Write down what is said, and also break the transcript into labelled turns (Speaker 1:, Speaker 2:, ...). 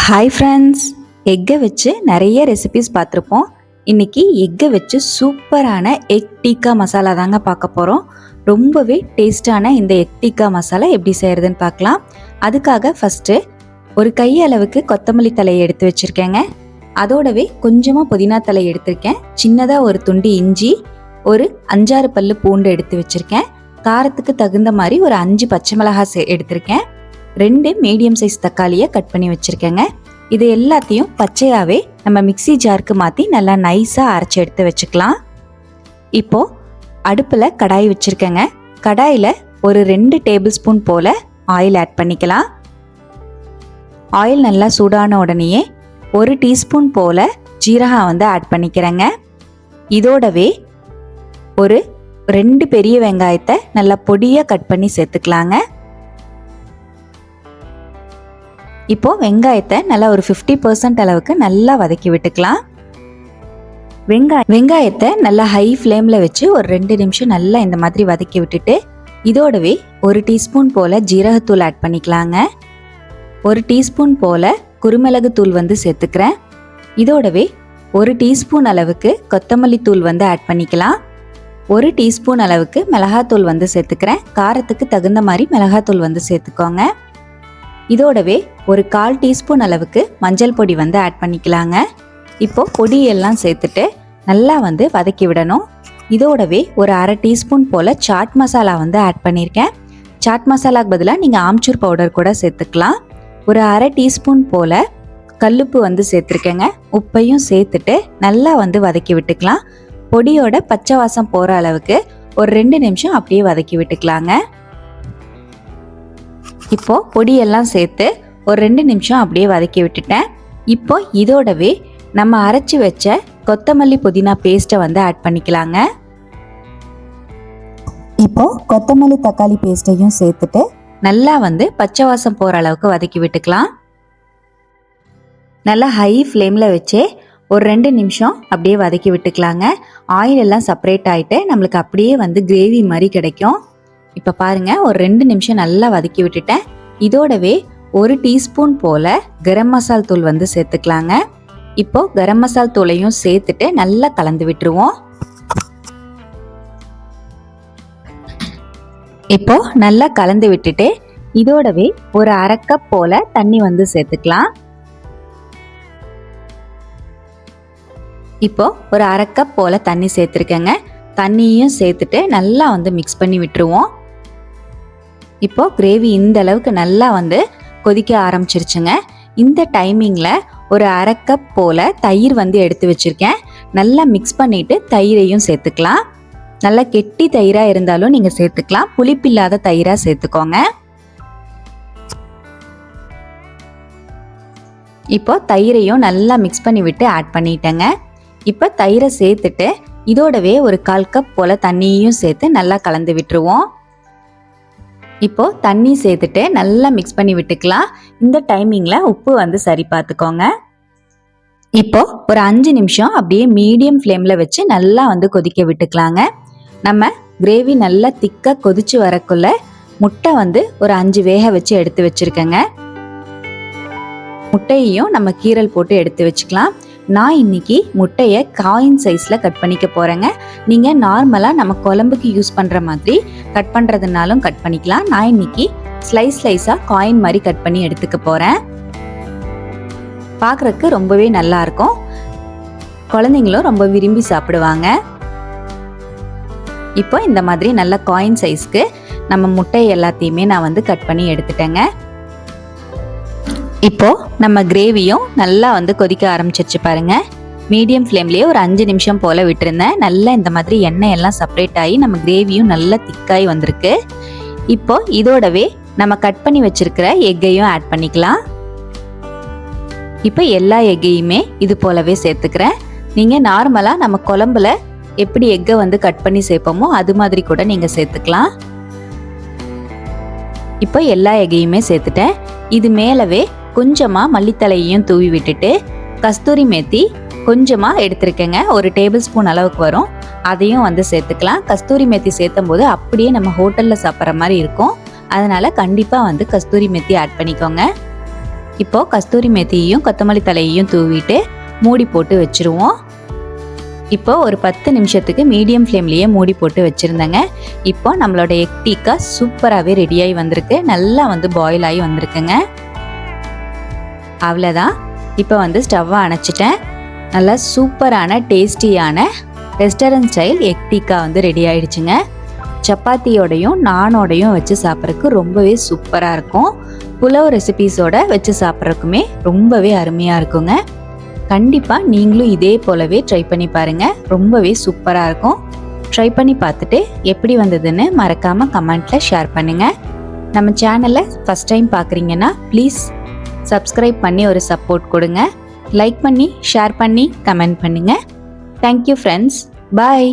Speaker 1: Hi friends, எக்கை வச்சு நிறைய ரெசிபிஸ் பார்த்துருப்போம். இன்றைக்கி எக்கை வச்சு சூப்பரான எக் டிக்கா மசாலா தாங்க பார்க்க போகிறோம். ரொம்பவே டேஸ்டான இந்த எக் டிக்கா மசாலா எப்படி செய்கிறதுன்னு பார்க்கலாம். அதுக்காக ஃபஸ்ட்டு ஒரு கையளவுக்கு கொத்தமல்லி தலையை எடுத்து வச்சுருக்கேங்க. அதோடவே கொஞ்சமாக புதினா தலை எடுத்திருக்கேன். சின்னதாக ஒரு துண்டு இஞ்சி, ஒரு 5-6 பல்லு பூண்டு எடுத்து வச்சுருக்கேன். காரத்துக்கு தகுந்த மாதிரி ஒரு 5 பச்சை மிளகாய் எடுத்திருக்கேன். 2 மீடியம் சைஸ் தக்காளியை கட் பண்ணி வச்சுருக்கேங்க. இது எல்லாத்தையும் பச்சையாகவே நம்ம மிக்சி ஜாருக்கு மாற்றி நல்லா நைஸாக அரைச்சி எடுத்து வச்சுக்கலாம். இப்போது அடுப்பில் கடாய் வச்சுருக்கேங்க. கடாயில் ஒரு 2 டேபிள் ஸ்பூன் போல் ஆயில் ஆட் பண்ணிக்கலாம். ஆயில் நல்லா சூடான உடனேயே 1 டீஸ்பூன் போல் ஜீரகம் ஆட் பண்ணிக்கிறேங்க. இதோடவே ஒரு 2 பெரிய வெங்காயத்தை நல்லா பொடியாக கட் பண்ணி சேர்த்துக்கலாங்க. இப்போது வெங்காயத்தை நல்லா ஒரு 50% அளவுக்கு நல்லா வதக்கி விட்டுக்கலாம். வெங்காயத்தை நல்லா ஹை ஃப்ளேமில் வச்சு ஒரு 2 நிமிஷம் நல்லா இந்த மாதிரி வதக்கி விட்டுட்டு இதோடவே 1 டீஸ்பூன் போல் ஜீரகத்தூள் ஆட் பண்ணிக்கலாங்க. 1 டீஸ்பூன் போல் குருமிளகு தூள் சேர்த்துக்கிறேன். இதோடவே 1 டீஸ்பூன் அளவுக்கு கொத்தமல்லி தூள் ஆட் பண்ணிக்கலாம். 1 டீஸ்பூன் அளவுக்கு மிளகாத்தூள் சேர்த்துக்கிறேன். காரத்துக்கு தகுந்த மாதிரி மிளகாத்தூள் சேர்த்துக்கோங்க. இதோடவே ஒரு 1/4 டீஸ்பூன் அளவுக்கு மஞ்சள் பொடி ஆட் பண்ணிக்கலாங்க. இப்போது பொடியெல்லாம் சேர்த்துட்டு நல்லா வதக்கி விடணும். இதோடவே ஒரு 1/2 டீஸ்பூன் போல் சாட் மசாலா ஆட் பண்ணியிருக்கேன். சாட் மசாலாக்கு பதிலாக நீங்கள் ஆம்ச்சூர் பவுடர் கூட சேர்த்துக்கலாம். ஒரு 1/2 டீஸ்பூன் போல் கல்லுப்பு சேர்த்துருக்கேங்க. உப்பையும் சேர்த்துட்டு நல்லா வதக்கி விட்டுக்கலாம். பொடியோட பச்சை வாசம் போகிற அளவுக்கு ஒரு 2 நிமிஷம் அப்படியே வதக்கி விட்டுக்கலாங்க. இப்போ பொடியெல்லாம் சேர்த்து ஒரு 2 நிமிஷம் அப்படியே வதக்கி விட்டுட்டேன். இப்போ இதோடவே நம்ம அரைச்சி வச்ச கொத்தமல்லி புதினா பேஸ்ட்டை ஆட் பண்ணிக்கலாங்க. இப்போ கொத்தமல்லி தக்காளி பேஸ்ட்டையும் சேர்த்துட்டு நல்லா பச்சை வாசம் போகிற அளவுக்கு வதக்கி விட்டுக்கலாம். நல்லா ஹை ஃப்ளேமில் வச்சு ஒரு 2 நிமிஷம் அப்படியே வதக்கி விட்டுக்கலாங்க. ஆயில் எல்லாம் செப்பரேட் ஆகிட்டு நம்மளுக்கு அப்படியே கிரேவி மாதிரி கிடைக்கும். இப்போ பாருங்கள், ஒரு 2 நிமிஷம் நல்லா வதக்கி விட்டுட்டேன். இதோடவே 1 டீஸ்பூன் போல் கரம் மசால் தூள் சேர்த்துக்கலாங்க. இப்போது கரம் மசால் தூளையும் சேர்த்துட்டு நல்லா கலந்து விட்டுருவோம். இப்போது நல்லா கலந்து விட்டுட்டு இதோடவே ஒரு 1/2 கப் போல் தண்ணி சேர்த்துக்கலாம். இப்போ ஒரு 1/2 கப் போல் தண்ணி சேர்த்துருக்கேங்க. தண்ணியும் சேர்த்துட்டு நல்லா மிக்ஸ் பண்ணி விட்டுருவோம். இப்போ கிரேவி இந்த அளவுக்கு நல்லா கொதிக்க ஆரம்பிச்சிருச்சுங்க. இந்த டைமிங்கில் ஒரு 1/2 கப் போல் தயிர் எடுத்து வச்சுருக்கேன். நல்லா மிக்ஸ் பண்ணிவிட்டு தயிரையும் சேர்த்துக்கலாம். நல்லா கெட்டி தயிராக இருந்தாலும் நீங்கள் சேர்த்துக்கலாம். புளிப்பில்லாத தயிராக சேர்த்துக்கோங்க. இப்போ தயிரையும் நல்லா மிக்ஸ் பண்ணி விட்டு ஆட் பண்ணிட்டேங்க. இப்போ தயிரை சேர்த்துட்டு இதோடவே ஒரு 1/4 கப் போல் தண்ணியையும் சேர்த்து நல்லா கலந்து விட்டுருவோம். இப்போ தண்ணி சேர்த்துட்டு நல்லா மிக்ஸ் பண்ணி விட்டுக்கலாம். இந்த டைமிங்கில் உப்பு சரி பார்த்துக்கோங்க. இப்போ ஒரு 5 நிமிஷம் அப்படியே மீடியம் ஃப்ளேமில் வச்சு நல்லா கொதிக்க விட்டுக்கலாங்க. நம்ம கிரேவி நல்லா திக்காக கொதிச்சு வரக்குள்ள முட்டை ஒரு 5 வேக வச்சு எடுத்து வச்சுருக்கேங்க. முட்டையையும் நம்ம கீரல் போட்டு எடுத்து வச்சுக்கலாம். நான் இன்னைக்கு முட்டையை காயின் சைஸில் கட் பண்ணிக்க போகிறேங்க. நீங்கள் நார்மலாக நம்ம குழம்புக்கு யூஸ் பண்ணுற மாதிரி கட் பண்ணுறதுனாலும் கட் பண்ணிக்கலாம். நான் இன்னைக்கு ஸ்லைஸாக காயின் மாதிரி கட் பண்ணி எடுத்துக்க போகிறேன். பார்க்குறதுக்கு ரொம்பவே நல்லாயிருக்கும். குழந்தைங்களும் ரொம்ப விரும்பி சாப்பிடுவாங்க. இப்போ இந்த மாதிரி நல்ல காயின் சைஸ்க்கு நம்ம முட்டை எல்லாத்தையுமே நான் கட் பண்ணி எடுத்துட்டேங்க. இப்போ நம்ம கிரேவியும் நல்லா கொதிக்க ஆரம்பிச்சிருச்சு பாருங்க. மீடியம் ஃப்ளேம்லேயே ஒரு 5 நிமிஷம் போல் விட்டுருந்தேன். நல்லா இந்த மாதிரி எண்ணெய் எல்லாம் செப்பரேட் ஆகி நம்ம கிரேவியும் நல்லா திக்காகி வந்திருக்கு. இப்போ இதோடவே நம்ம கட் பண்ணி வச்சிருக்கிற எக்கையும் ஆட் பண்ணிக்கலாம். இப்போ எல்லா எக்கையுமே இது போலவே சேர்த்துக்கிறேன். நீங்கள் நார்மலாக நம்ம குழம்புல எப்படி எக்கை கட் பண்ணி சேர்ப்போமோ அது மாதிரி கூட நீங்கள் சேர்த்துக்கலாம். இப்போ எல்லா எக்கையுமே சேர்த்துட்டேன். இது மேலவே கொஞ்சமாக மல்லித்தலையையும் தூவி விட்டுட்டு கஸ்தூரி மேத்தி கொஞ்சமாக எடுத்துருக்கேங்க. ஒரு டேபிள் ஸ்பூன் அளவுக்கு வரும். அதையும் சேர்த்துக்கலாம். கஸ்தூரி மேத்தி சேர்த்தும் போது அப்படியே நம்ம ஹோட்டலில் சாப்பிட்ற மாதிரி இருக்கும். அதனால் கண்டிப்பாக கஸ்தூரி மேத்தி ஆட் பண்ணிக்கோங்க. இப்போ கஸ்தூரி மேத்தியையும் கொத்தமல்லி தலையையும் தூவிட்டு மூடி போட்டு வச்சிருவோம். இப்போ ஒரு 10 நிமிஷத்துக்கு மீடியம் ஃப்ளேம்லேயே மூடி போட்டு வச்சுருந்தேங்க. இப்போ நம்மளோட எக் டிக்கா சூப்பராகவே ரெடியாகி வந்திருக்கு. நல்லா பாயில் ஆகி வந்திருக்குங்க. அவ்வளோதான். இப்போ ஸ்டவ்வை அணைச்சிட்டேன். நல்லா சூப்பரான டேஸ்டியான restaurant style egg tikka ready ஆயிடுச்சுங்க. சப்பாத்தியோடையும் நானோடையும் வச்சு சாப்பிட்றதுக்கு ரொம்பவே சூப்பராக இருக்கும். புலாவ் ரெசிபீஸோட வச்சு சாப்பிட்றதுக்குமே ரொம்பவே அருமையாக இருக்குங்க. கண்டிப்பாக நீங்களும் இதே போலவே ட்ரை பண்ணி பாருங்கள். ரொம்பவே சூப்பராக இருக்கும். ட்ரை பண்ணி பார்த்துட்டு எப்படி வந்ததுன்னு மறக்காமல் கமெண்ட்டில் ஷேர் பண்ணுங்கள். நம்ம சேனலை ஃபஸ்ட் டைம் பார்க்குறீங்கன்னா ப்ளீஸ் சப்ஸ்கிரைப் பண்ணி ஒரு சப்போர்ட் கொடுங்க. லைக் பண்ணி ஷேர் பண்ணி கமெண்ட் பண்ணுங்கள். Thank you friends. பாய்.